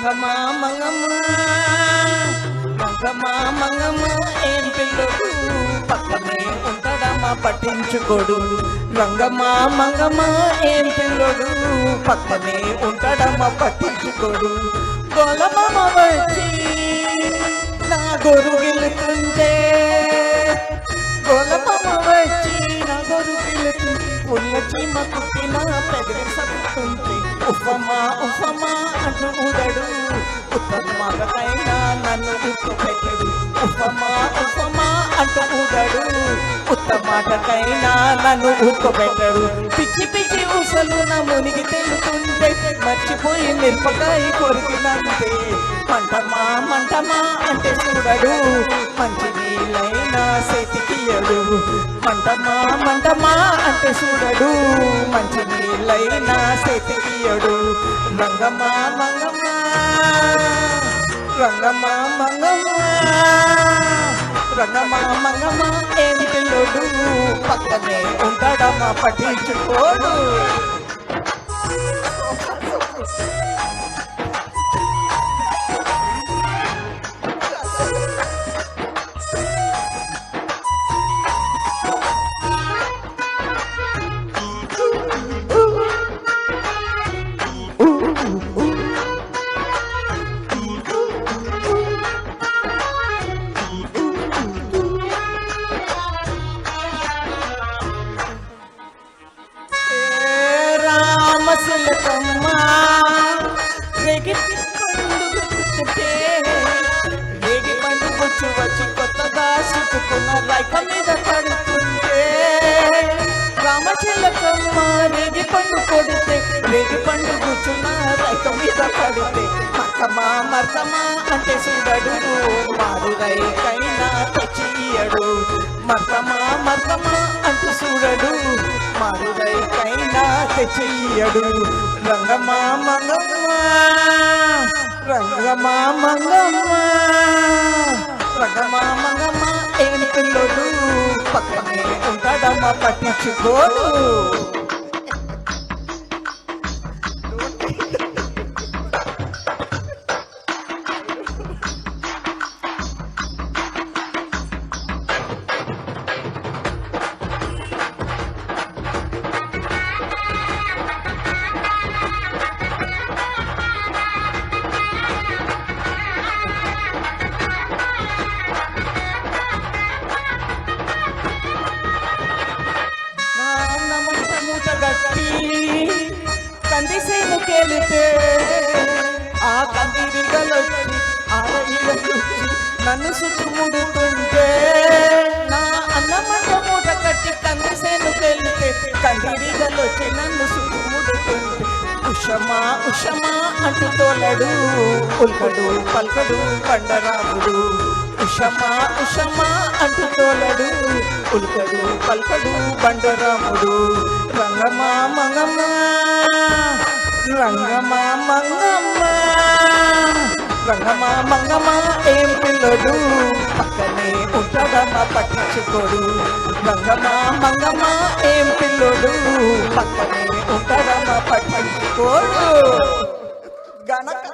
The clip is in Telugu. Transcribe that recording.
రంగమా మంగమ్మ రంగమా మంగమ్మ ఏం పిల్లడు పక్కనే ఉంటాడమ్మా పట్టించుకోడు రంగమా మంగమ్మ ఏం పిల్లడు పక్కనే ఉంటాడమ్మా పట్టించుకోడు గోలమామ వచ్చి నా గొరుగిలుతుంటే గోలమామ వచ్చి నా గొరుగిలుతుంటే పుల్ల చీమ కుట్టిన పెదవి సత్తుంటే ఉఫమా ఉఫమా అంటూ ఊదడు ఉత్తమాకైనా నన్ను ఉప్పు పెట్టడు ఉఫమా ఉఫమా అంటూ ఊదడు ఉత్తమాటకైనా నన్ను ఉప్పు పెట్టడు పిచ్చి పిచ్చి ఊసలు నా మునిగి తెలుతుంటే మర్చిపోయి మిరపకాయ కొరికినంతే మంటమా మంటమా అంటే చూడడు మంచి నీళ్ళైనా చేతికియడు మంటమా మంటమా అంటే చూడడు మంచి నీళ్ళైనా చేతికియడు రంగమా మంగమ్మ రంగమా మంగమ్మ రంగమా మంగమ్మ ఏమి పిల్లోడు పక్కనే ఉంటాడమ్మా పట్టించుకోడు రామసులకమ్మ రేగి పండు గుచ్చు వచ్చి కొత్తగా చుట్టుకున్న రైక మీద పడుతుంటే రామచిలకమ్మ రేగి పండు కొడితే రేగి పండు గుచ్చున్న రైక మీద పడితే మక్కమా మర్కమా అంటే చూడడు మారు రైకైనా తెచ్చియడు మర్కమా మర్కమా అంటూ చూడడు మారు రైకైనా తెచ్చియడు రంగమా మంగమ్మ రంగమా మంగమ్మ రంగమా మంగమ్మ ఏం పిల్లోడు పక్కనే ఉంటాడమ్మా పట్టించుకోడు కందిసేను కేలితే ఆ కందిరిగలొచ్చి ఆరగిలొచ్చి నన్ను చుట్టుముడుతుంటే నా అన్నమంట మూట కట్టి కందిసేను కేలితే కందిరిగలొచ్చి నన్ను చుట్టుముడుతుంటే ఉషమా ఉషమా అంటూ తోలడు ఉల్కడు పల్కడు పండరాముడు ఉషమా ఉషమా అంటూ తోలడు ఉల్కడు పల్కడు బండరాముడు రంగమా మంగమ్మ రంగమా మంగమ్మ రంగమా మంగమ్మ ఏం పిల్లడు పక్కనే ఉంటాడమ్మా పట్టించుకోడు రంగమా మంగమ్మ ఏం పిల్లడు పక్కనే ఉంటాడమ్మా పట్టించుకోడు గణక